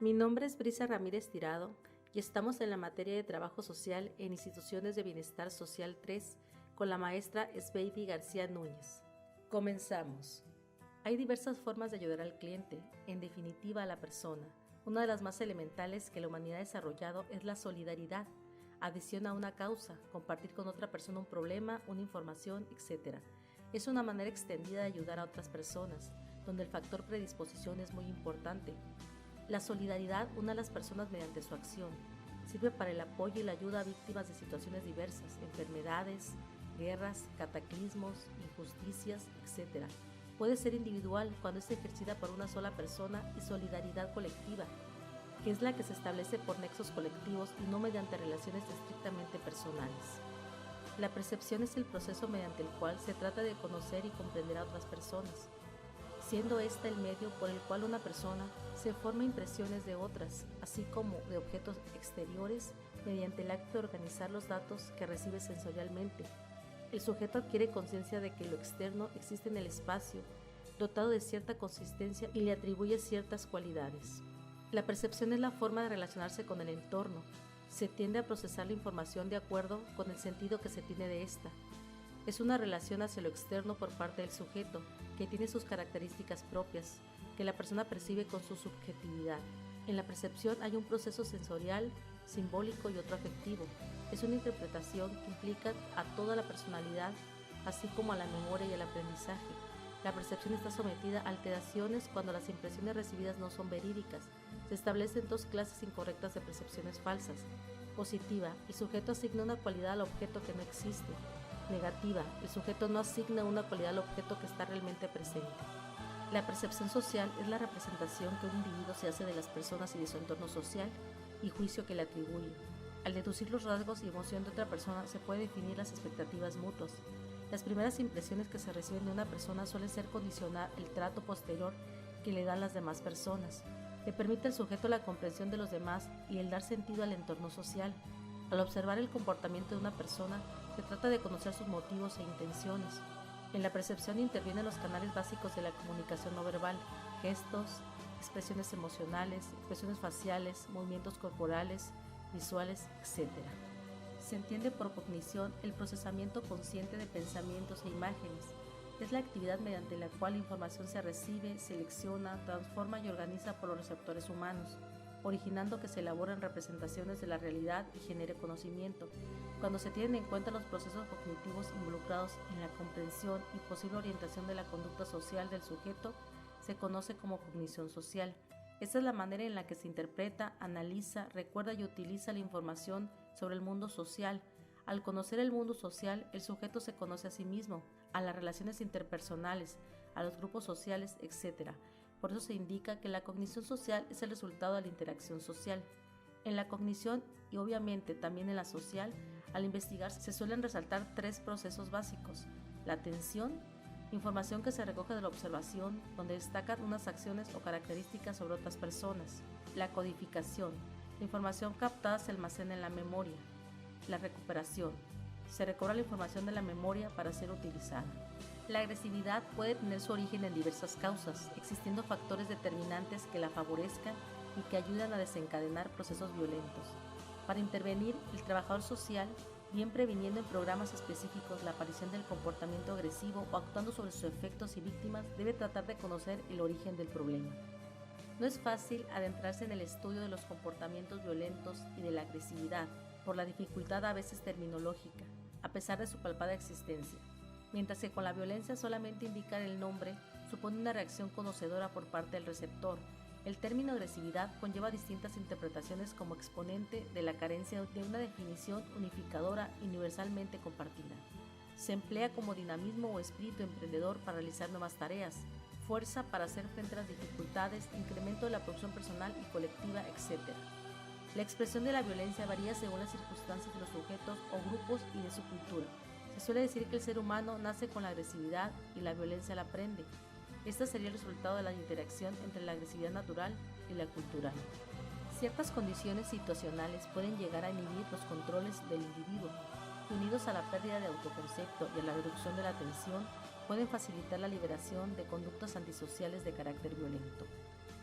Mi nombre es Brisa Ramírez Tirado y estamos en la materia de Trabajo Social en Instituciones de Bienestar Social 3 con la maestra Esbeydi García Núñez. Comenzamos. Hay diversas formas de ayudar al cliente, en definitiva a la persona. Una de las más elementales que la humanidad ha desarrollado es la solidaridad, adhesión a una causa, compartir con otra persona un problema, una información, etc. Es una manera extendida de ayudar a otras personas, donde el factor predisposición es muy importante. La solidaridad une a las personas mediante su acción. Sirve para el apoyo y la ayuda a víctimas de situaciones diversas, enfermedades, guerras, cataclismos, injusticias, etc. Puede ser individual cuando es ejercida por una sola persona y solidaridad colectiva, que es la que se establece por nexos colectivos y no mediante relaciones estrictamente personales. La percepción es el proceso mediante el cual se trata de conocer y comprender a otras personas, siendo este el medio por el cual una persona se forma impresiones de otras, así como de objetos exteriores, mediante el acto de organizar los datos que recibe sensorialmente. El sujeto adquiere conciencia de que lo externo existe en el espacio, dotado de cierta consistencia y le atribuye ciertas cualidades. La percepción es la forma de relacionarse con el entorno. Se tiende a procesar la información de acuerdo con el sentido que se tiene de esta. Es una relación hacia lo externo por parte del sujeto, que tiene sus características propias, que la persona percibe con su subjetividad. En la percepción hay un proceso sensorial, simbólico y otro afectivo. Es una interpretación que implica a toda la personalidad, así como a la memoria y al aprendizaje. La percepción está sometida a alteraciones cuando las impresiones recibidas no son verídicas. Se establecen dos clases incorrectas de percepciones falsas. Positiva, el sujeto asigna una cualidad al objeto que no existe. Negativa, el sujeto no asigna una cualidad al objeto que está realmente presente. La percepción social es la representación que un individuo se hace de las personas y de su entorno social y juicio que le atribuye. Al deducir los rasgos y emoción de otra persona se puede definir las expectativas mutuas. Las primeras impresiones que se reciben de una persona suelen ser condicionar el trato posterior que le dan las demás personas. Le permite al sujeto la comprensión de los demás y el dar sentido al entorno social. Al observar el comportamiento de una persona, se trata de conocer sus motivos e intenciones. En la percepción intervienen los canales básicos de la comunicación no verbal, gestos, expresiones emocionales, expresiones faciales, movimientos corporales, visuales, etc. Se entiende por cognición el procesamiento consciente de pensamientos e imágenes. Es la actividad mediante la cual la información se recibe, selecciona, transforma y organiza por los receptores humanos, originando que se elaboren representaciones de la realidad y genere conocimiento. Cuando se tienen en cuenta los procesos cognitivos involucrados en la comprensión y posible orientación de la conducta social del sujeto, se conoce como cognición social. Esta es la manera en la que se interpreta, analiza, recuerda y utiliza la información sobre el mundo social. Al conocer el mundo social, el sujeto se conoce a sí mismo, a las relaciones interpersonales, a los grupos sociales, etc. Por eso se indica que la cognición social es el resultado de la interacción social. En la cognición y obviamente también en la social, al investigar se suelen resaltar tres procesos básicos: la atención, información que se recoge de la observación, donde destacan unas acciones o características sobre otras personas; la codificación, la información captada se almacena en la memoria; la recuperación, se recobra la información de la memoria para ser utilizada. La agresividad puede tener su origen en diversas causas, existiendo factores determinantes que la favorezcan y que ayudan a desencadenar procesos violentos. Para intervenir, el trabajador social, bien previniendo en programas específicos la aparición del comportamiento agresivo o actuando sobre sus efectos y víctimas, debe tratar de conocer el origen del problema. No es fácil adentrarse en el estudio de los comportamientos violentos y de la agresividad, por la dificultad a veces terminológica, a pesar de su palpable existencia. Mientras que con la violencia solamente indicar el nombre supone una reacción conocedora por parte del receptor, el término agresividad conlleva distintas interpretaciones como exponente de la carencia de una definición unificadora y universalmente compartida. Se emplea como dinamismo o espíritu emprendedor para realizar nuevas tareas, fuerza para hacer frente a las dificultades, incremento de la producción personal y colectiva, etc. La expresión de la violencia varía según las circunstancias de los sujetos o grupos y de su cultura. Se suele decir que el ser humano nace con la agresividad y la violencia la aprende. Este sería el resultado de la interacción entre la agresividad natural y la cultural. Ciertas condiciones situacionales pueden llegar a inhibir los controles del individuo, que unidos a la pérdida de autoconcepto y a la reducción de la atención, pueden facilitar la liberación de conductas antisociales de carácter violento.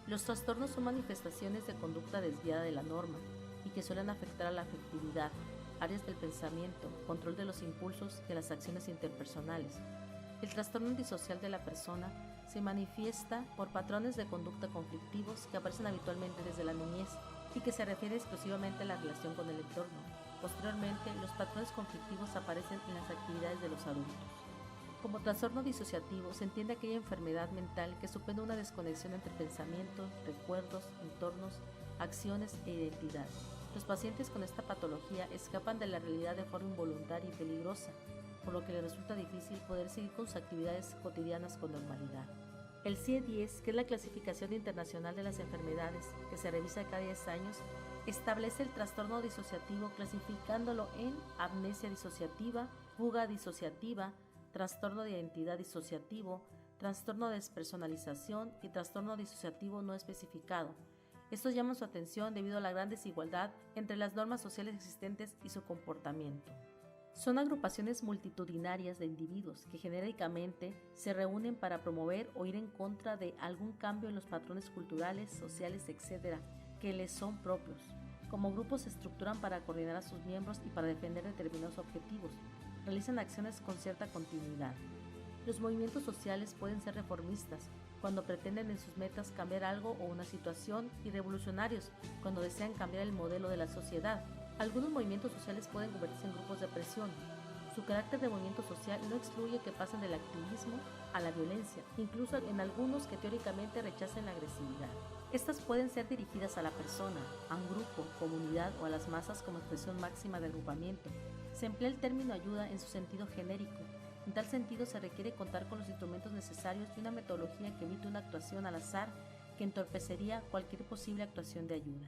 Los trastornos son manifestaciones de conducta desviada de la norma y que suelen afectar a la afectividad, áreas del pensamiento, control de los impulsos y de las acciones interpersonales. El trastorno antisocial de la persona se manifiesta por patrones de conducta conflictivos que aparecen habitualmente desde la niñez y que se refiere exclusivamente a la relación con el entorno. Posteriormente, los patrones conflictivos aparecen en las actividades de los adultos. Como trastorno disociativo se entiende aquella enfermedad mental que supone una desconexión entre pensamientos, recuerdos, entornos, acciones e identidad. Los pacientes con esta patología escapan de la realidad de forma involuntaria y peligrosa, por lo que les resulta difícil poder seguir con sus actividades cotidianas con normalidad. El CIE-10, que es la clasificación internacional de las enfermedades, que se revisa cada 10 años, establece el trastorno disociativo clasificándolo en amnesia disociativa, fuga disociativa, trastorno de identidad disociativo, trastorno de despersonalización y trastorno disociativo no especificado. Estos llaman su atención debido a la gran desigualdad entre las normas sociales existentes y su comportamiento. Son agrupaciones multitudinarias de individuos que genéricamente se reúnen para promover o ir en contra de algún cambio en los patrones culturales, sociales, etc., que les son propios. Como grupos se estructuran para coordinar a sus miembros y para defender determinados objetivos. Realizan acciones con cierta continuidad. Los movimientos sociales pueden ser reformistas, cuando pretenden en sus metas cambiar algo o una situación, y revolucionarios, cuando desean cambiar el modelo de la sociedad. Algunos movimientos sociales pueden convertirse en grupos de presión. Su carácter de movimiento social no excluye que pasen del activismo a la violencia, incluso en algunos que teóricamente rechazan la agresividad. Estas pueden ser dirigidas a la persona, a un grupo, comunidad o a las masas como expresión máxima de agrupamiento. Se emplea el término ayuda en su sentido genérico. En tal sentido se requiere contar con los instrumentos necesarios y una metodología que evite una actuación al azar que entorpecería cualquier posible actuación de ayuda.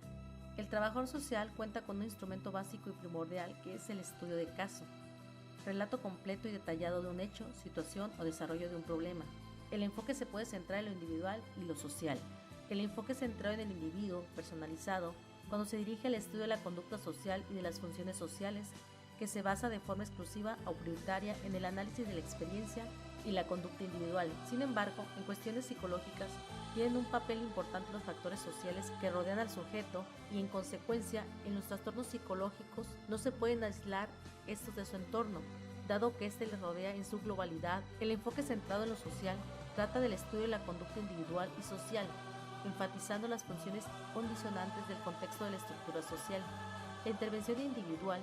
El trabajador social cuenta con un instrumento básico y primordial que es el estudio de caso, relato completo y detallado de un hecho, situación o desarrollo de un problema. El enfoque se puede centrar en lo individual y lo social. El enfoque centrado en el individuo, personalizado, cuando se dirige al estudio de la conducta social y de las funciones sociales, que se basa de forma exclusiva o prioritaria en el análisis de la experiencia y la conducta individual. Sin embargo, en cuestiones psicológicas, tienen un papel importante los factores sociales que rodean al sujeto y, en consecuencia, en los trastornos psicológicos no se pueden aislar estos de su entorno, dado que éste les rodea en su globalidad. El enfoque centrado en lo social trata del estudio de la conducta individual y social, enfatizando las funciones condicionantes del contexto de la estructura social. La intervención individual,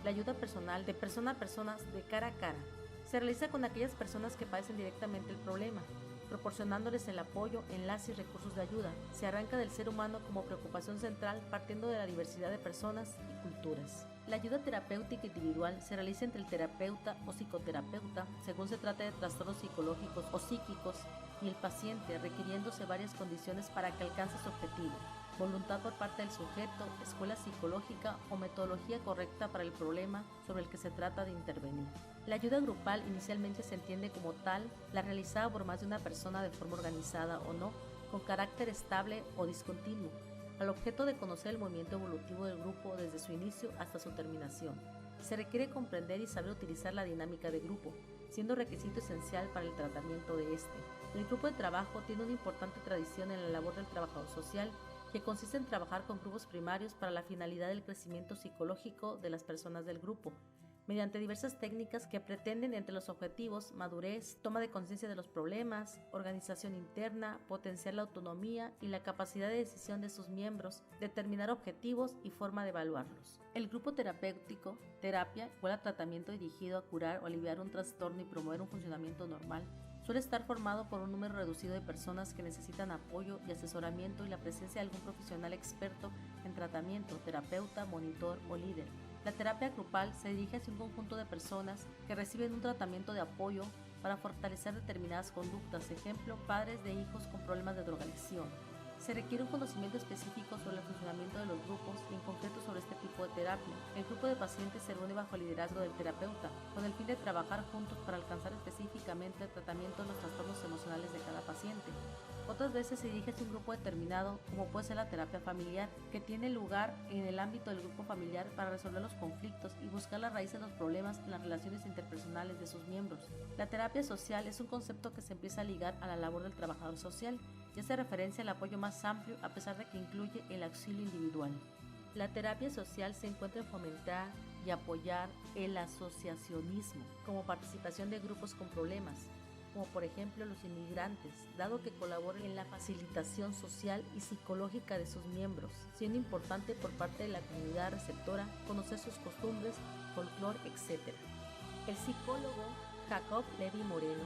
la ayuda personal de persona a persona de cara a cara, se realiza con aquellas personas que padecen directamente el problema, proporcionándoles el apoyo, enlace y recursos de ayuda. Se arranca del ser humano como preocupación central partiendo de la diversidad de personas y culturas. La ayuda terapéutica individual se realiza entre el terapeuta o psicoterapeuta, según se trate de trastornos psicológicos o psíquicos, y el paciente, requiriéndose varias condiciones para que alcance su objetivo: voluntad por parte del sujeto, escuela psicológica o metodología correcta para el problema sobre el que se trata de intervenir. La ayuda grupal inicialmente se entiende como tal la realizada por más de una persona de forma organizada o no, con carácter estable o discontinuo, al objeto de conocer el movimiento evolutivo del grupo desde su inicio hasta su terminación. Se requiere comprender y saber utilizar la dinámica de grupo, siendo requisito esencial para el tratamiento de este. El grupo de trabajo tiene una importante tradición en la labor del trabajador social, que consiste en trabajar con grupos primarios para la finalidad del crecimiento psicológico de las personas del grupo, mediante diversas técnicas que pretenden, entre los objetivos, madurez, toma de conciencia de los problemas, organización interna, potenciar la autonomía y la capacidad de decisión de sus miembros, determinar objetivos y forma de evaluarlos. El grupo terapéutico, terapia, igual a tratamiento dirigido a curar o aliviar un trastorno y promover un funcionamiento normal, suele estar formado por un número reducido de personas que necesitan apoyo y asesoramiento y la presencia de algún profesional experto en tratamiento, terapeuta, monitor o líder. La terapia grupal se dirige hacia un conjunto de personas que reciben un tratamiento de apoyo para fortalecer determinadas conductas, ejemplo, padres de hijos con problemas de drogadicción. Se requiere un conocimiento específico sobre el funcionamiento de los grupos y en concreto sobre este tipo de terapia. El grupo de pacientes se reúne bajo el liderazgo del terapeuta, con el fin de trabajar juntos para alcanzar específicamente el tratamiento de los trastornos emocionales de cada paciente. Otras veces se dirige hacia un grupo determinado, como puede ser la terapia familiar, que tiene lugar en el ámbito del grupo familiar para resolver los conflictos y buscar la raíz de los problemas en las relaciones interpersonales de sus miembros. La terapia social es un concepto que se empieza a ligar a la labor del trabajador social y hace referencia al apoyo más amplio a pesar de que incluye el auxilio individual. La terapia social se encuentra en fomentar y apoyar el asociacionismo como participación de grupos con problemas, como por ejemplo los inmigrantes, dado que colaboran en la facilitación social y psicológica de sus miembros, siendo importante por parte de la comunidad receptora conocer sus costumbres, folclore, etc. El psicólogo Jacob Levi Moreno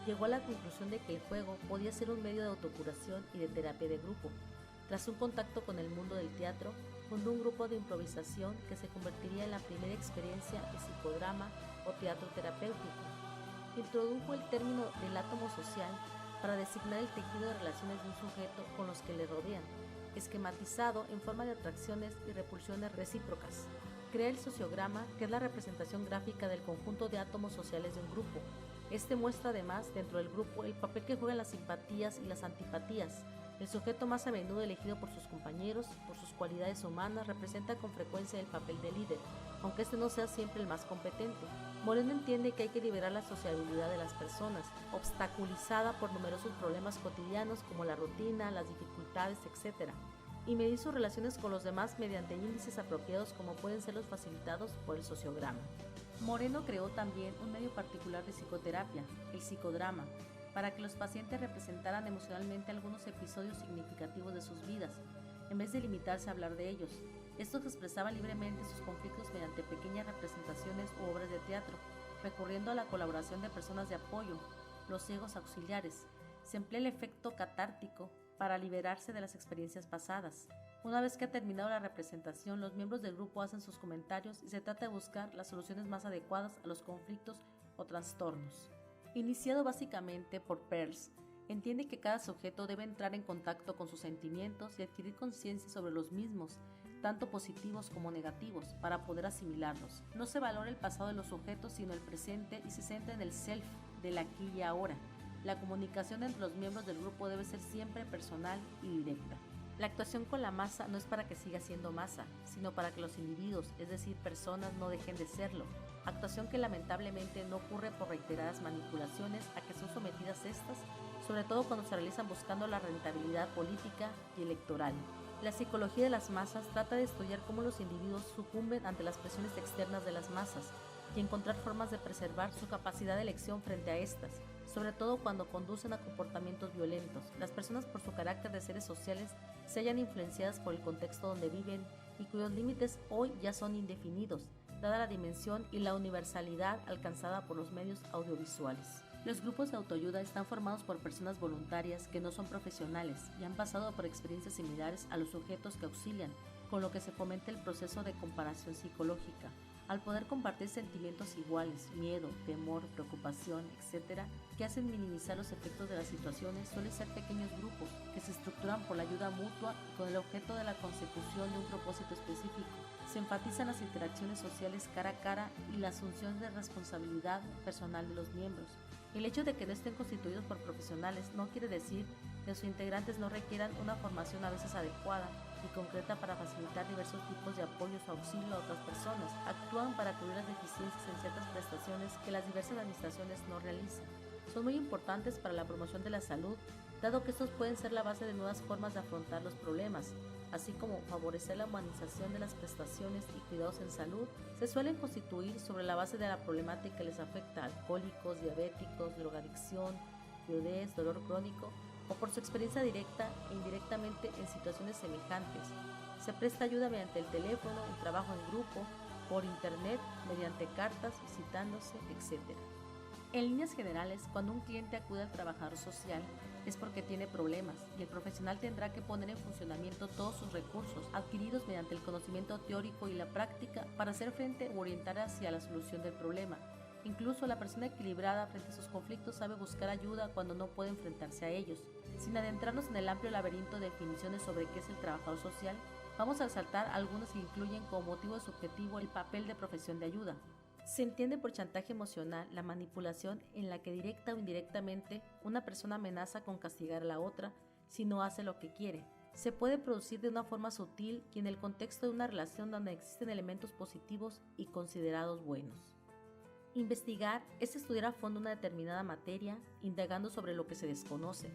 llegó a la conclusión de que el juego podía ser un medio de autocuración y de terapia de grupo. Tras un contacto con el mundo del teatro, fundó un grupo de improvisación que se convertiría en la primera experiencia de psicodrama o teatro terapéutico. Introdujo el término del átomo social para designar el tejido de relaciones de un sujeto con los que le rodean, esquematizado en forma de atracciones y repulsiones recíprocas. Crea el sociograma, que es la representación gráfica del conjunto de átomos sociales de un grupo. Este muestra además, dentro del grupo, el papel que juegan las simpatías y las antipatías. El sujeto más a menudo elegido por sus compañeros, por sus cualidades humanas, representa con frecuencia el papel de líder, aunque este no sea siempre el más competente. Moreno entiende que hay que liberar la sociabilidad de las personas, obstaculizada por numerosos problemas cotidianos como la rutina, las dificultades, etc., y medir sus relaciones con los demás mediante índices apropiados como pueden ser los facilitados por el sociograma. Moreno creó también un medio particular de psicoterapia, el psicodrama, para que los pacientes representaran emocionalmente algunos episodios significativos de sus vidas, en vez de limitarse a hablar de ellos. Estos expresaban libremente sus conflictos mediante pequeñas representaciones u obras de teatro, recurriendo a la colaboración de personas de apoyo, los ciegos auxiliares. Se emplea el efecto catártico para liberarse de las experiencias pasadas. Una vez que ha terminado la representación, los miembros del grupo hacen sus comentarios y se trata de buscar las soluciones más adecuadas a los conflictos o trastornos. Iniciado básicamente por Peirce, entiende que cada sujeto debe entrar en contacto con sus sentimientos y adquirir conciencia sobre los mismos, tanto positivos como negativos, para poder asimilarlos. No se valora el pasado de los sujetos, sino el presente, y se centra en el self, del aquí y ahora. La comunicación entre los miembros del grupo debe ser siempre personal y directa. La actuación con la masa no es para que siga siendo masa, sino para que los individuos, es decir, personas, no dejen de serlo. Actuación que lamentablemente no ocurre por reiteradas manipulaciones a que son sometidas estas, sobre todo cuando se realizan buscando la rentabilidad política y electoral. La psicología de las masas trata de estudiar cómo los individuos sucumben ante las presiones externas de las masas y encontrar formas de preservar su capacidad de elección frente a estas, sobre todo cuando conducen a comportamientos violentos. Las personas, por su carácter de seres sociales, se hallan influenciadas por el contexto donde viven y cuyos límites hoy ya son indefinidos, dada la dimensión y la universalidad alcanzada por los medios audiovisuales. Los grupos de autoayuda están formados por personas voluntarias que no son profesionales y han pasado por experiencias similares a los sujetos que auxilian, con lo que se fomenta el proceso de comparación psicológica. Al poder compartir sentimientos iguales, miedo, temor, preocupación, etc., que hacen minimizar los efectos de las situaciones, suelen ser pequeños grupos que se estructuran por la ayuda mutua y con el objeto de la consecución de un propósito específico. Se enfatizan las interacciones sociales cara a cara y la asunción de responsabilidad personal de los miembros. El hecho de que no estén constituidos por profesionales no quiere decir que sus integrantes no requieran una formación a veces adecuada y concreta para facilitar diversos tipos de apoyos o auxilio a otras personas. Actúan para cubrir las deficiencias en ciertas prestaciones que las diversas administraciones no realizan. Son muy importantes para la promoción de la salud, dado que estos pueden ser la base de nuevas formas de afrontar los problemas, así como favorecer la humanización de las prestaciones y cuidados en salud. Se suelen constituir sobre la base de la problemática que les afecta a alcohólicos, diabéticos, drogadicción, viudez, dolor crónico, o por su experiencia directa e indirectamente en situaciones semejantes. Se presta ayuda mediante el teléfono, en trabajo en grupo, por internet, mediante cartas, visitándose, etc. En líneas generales, cuando un cliente acude al trabajador social es porque tiene problemas y el profesional tendrá que poner en funcionamiento todos sus recursos adquiridos mediante el conocimiento teórico y la práctica para hacer frente o orientar hacia la solución del problema. Incluso la persona equilibrada frente a sus conflictos sabe buscar ayuda cuando no puede enfrentarse a ellos. Sin adentrarnos en el amplio laberinto de definiciones sobre qué es el trabajador social, vamos a resaltar algunas que incluyen como motivo subjetivo el papel de profesión de ayuda. Se entiende por chantaje emocional la manipulación en la que directa o indirectamente una persona amenaza con castigar a la otra si no hace lo que quiere. Se puede producir de una forma sutil y en el contexto de una relación donde existen elementos positivos y considerados buenos. Investigar es estudiar a fondo una determinada materia, indagando sobre lo que se desconoce.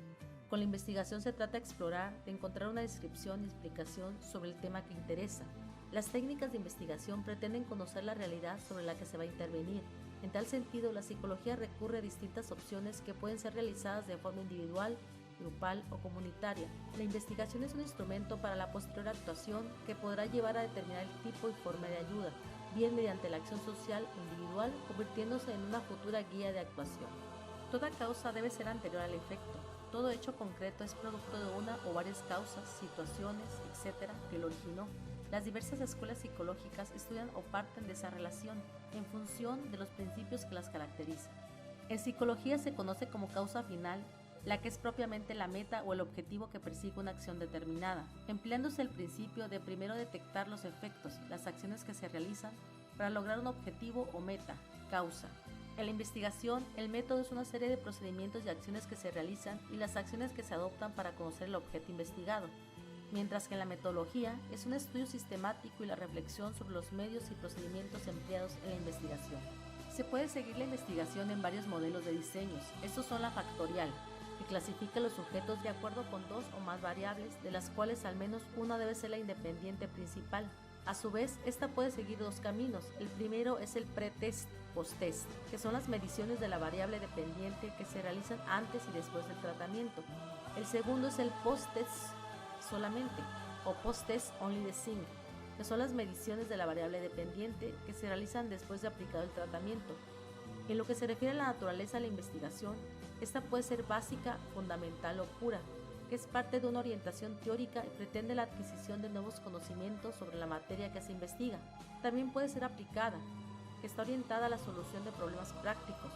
Con la investigación se trata de explorar, de encontrar una descripción y explicación sobre el tema que interesa. Las técnicas de investigación pretenden conocer la realidad sobre la que se va a intervenir. En tal sentido, la psicología recurre a distintas opciones que pueden ser realizadas de forma individual, grupal o comunitaria. La investigación es un instrumento para la posterior actuación que podrá llevar a determinar el tipo y forma de ayuda, bien mediante la acción social o individual, convirtiéndose en una futura guía de actuación. Toda causa debe ser anterior al efecto. Todo hecho concreto es producto de una o varias causas, situaciones, etc., que lo originó. Las diversas escuelas psicológicas estudian o parten de esa relación en función de los principios que las caracterizan. En psicología se conoce como causa final la que es propiamente la meta o el objetivo que persigue una acción determinada, empleándose el principio de primero detectar los efectos, las acciones que se realizan para lograr un objetivo o meta, causa. En la investigación, el método es una serie de procedimientos y acciones que se realizan y las acciones que se adoptan para conocer el objeto investigado, mientras que en la metodología es un estudio sistemático y la reflexión sobre los medios y procedimientos empleados en la investigación. Se puede seguir la investigación en varios modelos de diseños. Estos son la factorial, que clasifica los sujetos de acuerdo con dos o más variables, de las cuales al menos una debe ser la independiente principal. A su vez, esta puede seguir dos caminos. El primero es el pre-test, post-test, que son las mediciones de la variable dependiente que se realizan antes y después del tratamiento. El segundo es el post-test solamente, o post-test only the thing, que son las mediciones de la variable dependiente que se realizan después de aplicado el tratamiento. En lo que se refiere a la naturaleza de la investigación, esta puede ser básica, fundamental o pura, que es parte de una orientación teórica y pretende la adquisición de nuevos conocimientos sobre la materia que se investiga. También puede ser aplicada, que está orientada a la solución de problemas prácticos.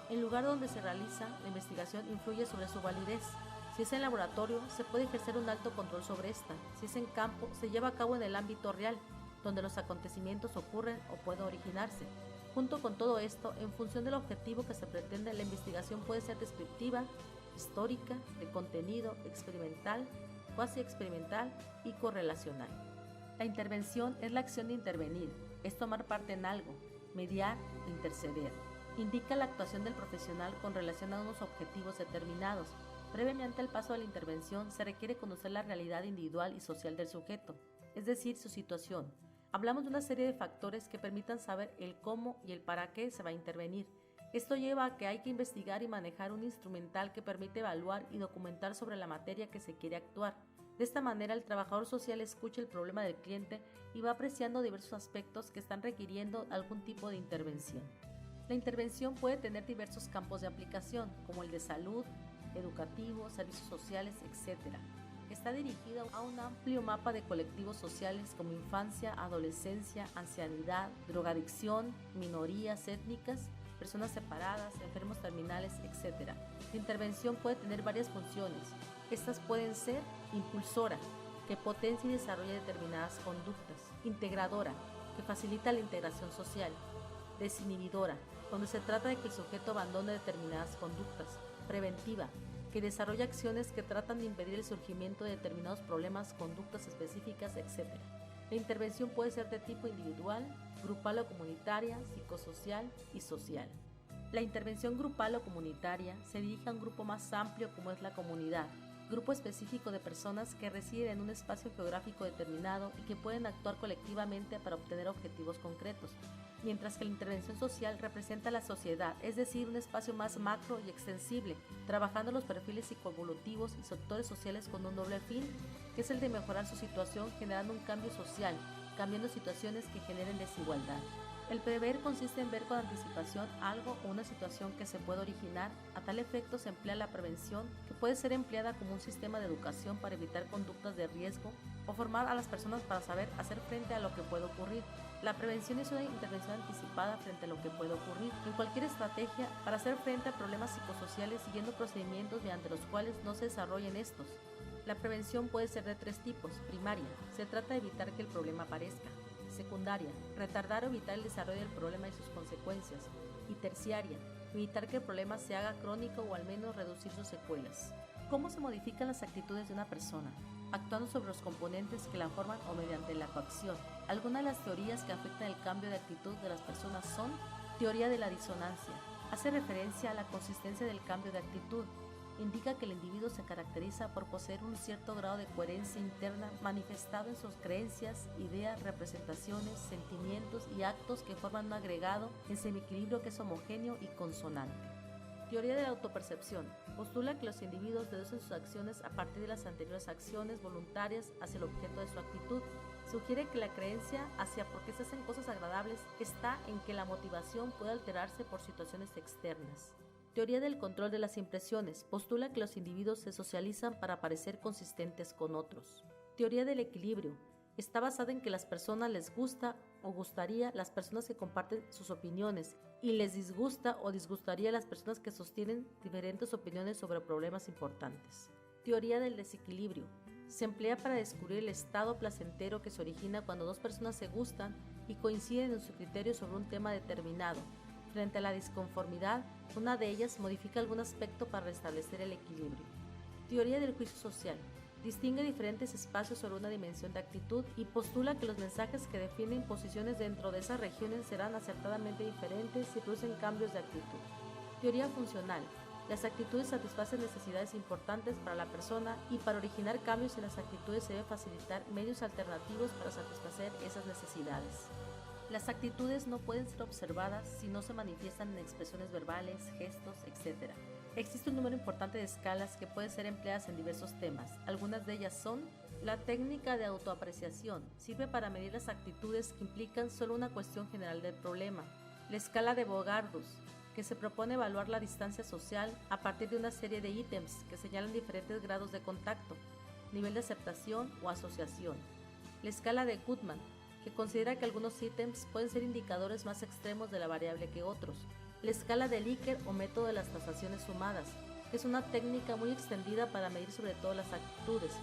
El lugar donde se realiza la investigación influye sobre su validez. Si es en laboratorio, se puede ejercer un alto control sobre esta. Si es en campo, se lleva a cabo en el ámbito real, donde los acontecimientos ocurren o pueden originarse. Junto con todo esto, en función del objetivo que se pretende, la investigación puede ser descriptiva, histórica, de contenido, experimental, cuasi experimental y correlacional. La intervención es la acción de intervenir, es tomar parte en algo, mediar, interceder. Indica la actuación del profesional con relación a unos objetivos determinados. Previamente al paso de la intervención se requiere conocer la realidad individual y social del sujeto, es decir, su situación. Hablamos de una serie de factores que permitan saber el cómo y el para qué se va a intervenir. Esto lleva a que hay que investigar y manejar un instrumental que permite evaluar y documentar sobre la materia que se quiere actuar. De esta manera, el trabajador social escucha el problema del cliente y va apreciando diversos aspectos que están requiriendo algún tipo de intervención. La intervención puede tener diversos campos de aplicación, como el de salud, educativo, servicios sociales, etc. Está dirigido a un amplio mapa de colectivos sociales como infancia, adolescencia, ancianidad, drogadicción, minorías étnicas, personas separadas, enfermos terminales, etc. La intervención puede tener varias funciones. Estas pueden ser impulsora, que potencia y desarrolla determinadas conductas; integradora, que facilita la integración social; desinhibidora, cuando se trata de que el sujeto abandone determinadas conductas; preventiva, que desarrolla acciones que tratan de impedir el surgimiento de determinados problemas, conductas específicas, etc. La intervención puede ser de tipo individual, grupal o comunitaria, psicosocial y social. La intervención grupal o comunitaria se dirige a un grupo más amplio como es la comunidad, grupo específico de personas que residen en un espacio geográfico determinado y que pueden actuar colectivamente para obtener objetivos concretos, mientras que la intervención social representa la sociedad, es decir, un espacio más macro y extensible, trabajando los perfiles psicoevolutivos y sectores sociales con un doble fin, que es el de mejorar su situación generando un cambio social, cambiando situaciones que generen desigualdad. El prever consiste en ver con anticipación algo o una situación que se puede originar. A tal efecto se emplea la prevención, que puede ser empleada como un sistema de educación para evitar conductas de riesgo o formar a las personas para saber hacer frente a lo que puede ocurrir. La prevención es una intervención anticipada frente a lo que puede ocurrir en cualquier estrategia para hacer frente a problemas psicosociales siguiendo procedimientos mediante los cuales no se desarrollen estos. La prevención puede ser de tres tipos. Primaria, se trata de evitar que el problema aparezca. Secundaria, retardar o evitar el desarrollo del problema y sus consecuencias. Y terciaria, evitar que el problema se haga crónico o al menos reducir sus secuelas. ¿Cómo se modifican las actitudes de una persona? Actuando sobre los componentes que la forman o mediante la coacción. Algunas de las teorías que afectan el cambio de actitud de las personas son: teoría de la disonancia. Hace referencia a la consistencia del cambio de actitud. Indica que el individuo se caracteriza por poseer un cierto grado de coherencia interna manifestado en sus creencias, ideas, representaciones, sentimientos y actos que forman un agregado en semiequilibrio que es homogéneo y consonante. Teoría de la autopercepción. Postula que los individuos deducen sus acciones a partir de las anteriores acciones voluntarias hacia el objeto de su actitud. Sugiere que la creencia hacia por qué se hacen cosas agradables está en que la motivación puede alterarse por situaciones externas. Teoría del control de las impresiones. Postula que los individuos se socializan para parecer consistentes con otros. Teoría del equilibrio. Está basada en que las personas les gusta o gustaría las personas que comparten sus opiniones y les disgusta o disgustaría las personas que sostienen diferentes opiniones sobre problemas importantes. Teoría del desequilibrio. Se emplea para descubrir el estado placentero que se origina cuando dos personas se gustan y coinciden en su criterio sobre un tema determinado. Frente a la disconformidad, una de ellas modifica algún aspecto para restablecer el equilibrio. Teoría del juicio social. Distingue diferentes espacios sobre una dimensión de actitud y postula que los mensajes que definen posiciones dentro de esas regiones serán acertadamente diferentes si producen cambios de actitud. Teoría funcional. Las actitudes satisfacen necesidades importantes para la persona y para originar cambios en las actitudes se debe facilitar medios alternativos para satisfacer esas necesidades. Las actitudes no pueden ser observadas si no se manifiestan en expresiones verbales, gestos, etc. Existe un número importante de escalas que pueden ser empleadas en diversos temas. Algunas de ellas son: la técnica de autoapreciación. Sirve para medir las actitudes que implican solo una cuestión general del problema. La escala de Bogardus, que se propone evaluar la distancia social a partir de una serie de ítems que señalan diferentes grados de contacto, nivel de aceptación o asociación. La escala de Goodman, que considera que algunos ítems pueden ser indicadores más extremos de la variable que otros. La escala de Likert o método de las tasaciones sumadas, que es una técnica muy extendida para medir sobre todo las actitudes.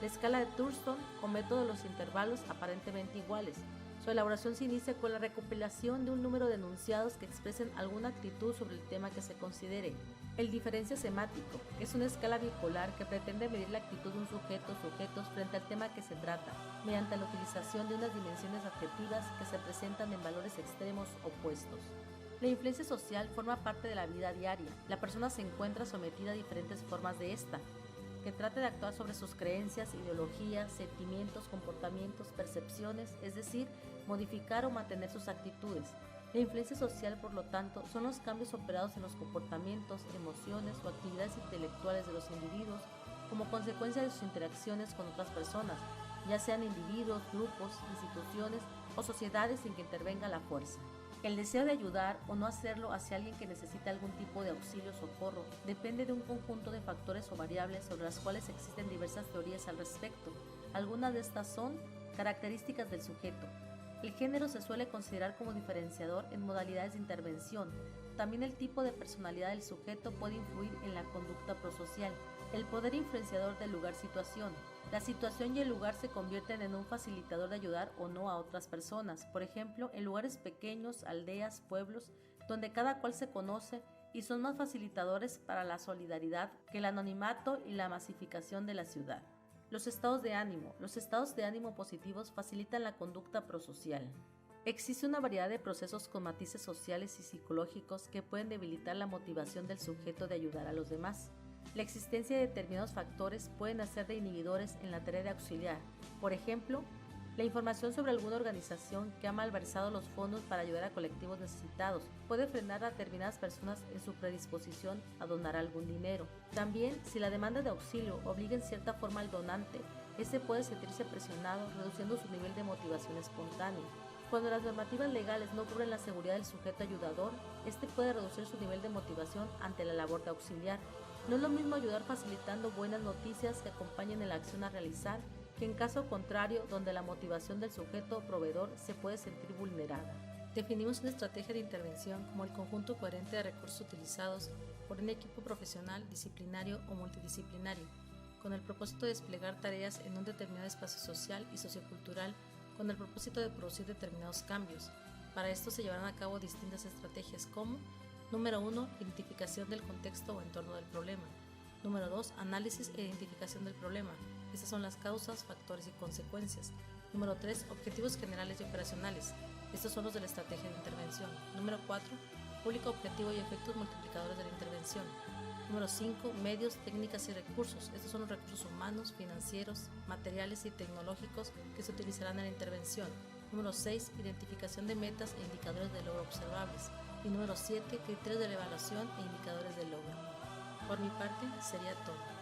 La escala de Thurston o método de los intervalos aparentemente iguales. Su elaboración se inicia con la recopilación de un número de enunciados que expresen alguna actitud sobre el tema que se considere. El diferencia semático, que es una escala bipolar que pretende medir la actitud de un sujeto o sujetos frente al tema que se trata, mediante la utilización de unas dimensiones adjetivas que se presentan en valores extremos opuestos. La influencia social forma parte de la vida diaria. La persona se encuentra sometida a diferentes formas de esta, que trate de actuar sobre sus creencias, ideologías, sentimientos, comportamientos, percepciones, es decir, modificar o mantener sus actitudes. La influencia social, por lo tanto, son los cambios operados en los comportamientos, emociones o actividades intelectuales de los individuos como consecuencia de sus interacciones con otras personas, ya sean individuos, grupos, instituciones o sociedades en que intervenga la fuerza. El deseo de ayudar o no hacerlo hacia alguien que necesita algún tipo de auxilio o socorro depende de un conjunto de factores o variables sobre las cuales existen diversas teorías al respecto. Algunas de estas son: características del sujeto. El género se suele considerar como diferenciador en modalidades de intervención. También el tipo de personalidad del sujeto puede influir en la conducta prosocial. El poder influenciador del lugar-situación. La situación y el lugar se convierten en un facilitador de ayudar o no a otras personas. Por ejemplo, en lugares pequeños, aldeas, pueblos, donde cada cual se conoce y son más facilitadores para la solidaridad que el anonimato y la masificación de la ciudad. Los estados de ánimo. Los estados de ánimo positivos facilitan la conducta prosocial. Existe una variedad de procesos con matices sociales y psicológicos que pueden debilitar la motivación del sujeto de ayudar a los demás. La existencia de determinados factores pueden hacer de inhibidores en la tarea de auxiliar. Por ejemplo, la información sobre alguna organización que ha malversado los fondos para ayudar a colectivos necesitados puede frenar a determinadas personas en su predisposición a donar algún dinero. También, si la demanda de auxilio obliga en cierta forma al donante, ese puede sentirse presionado, reduciendo su nivel de motivación espontánea. Cuando las normativas legales no cubren la seguridad del sujeto ayudador, este puede reducir su nivel de motivación ante la labor de auxiliar. No es lo mismo ayudar facilitando buenas noticias que acompañen en la acción a realizar, que en caso contrario, donde la motivación del sujeto proveedor se puede sentir vulnerada. Definimos una estrategia de intervención como el conjunto coherente de recursos utilizados por un equipo profesional, disciplinario o multidisciplinario, con el propósito de desplegar tareas en un determinado espacio social y sociocultural con el propósito de producir determinados cambios. Para esto se llevarán a cabo distintas estrategias como: número 1, identificación del contexto o entorno del problema. Número 2, análisis e identificación del problema. Estas son las causas, factores y consecuencias. Número 3, objetivos generales y operacionales. Estos son los de la estrategia de intervención. Número 4, público objetivo y efectos multiplicadores de la intervención. Número 5, medios, técnicas y recursos. Estos son los recursos humanos, financieros, materiales y tecnológicos que se utilizarán en la intervención. Número 6, identificación de metas e indicadores de logro observables. Y número 7, criterios de la evaluación e indicadores de logro. Por mi parte, sería todo.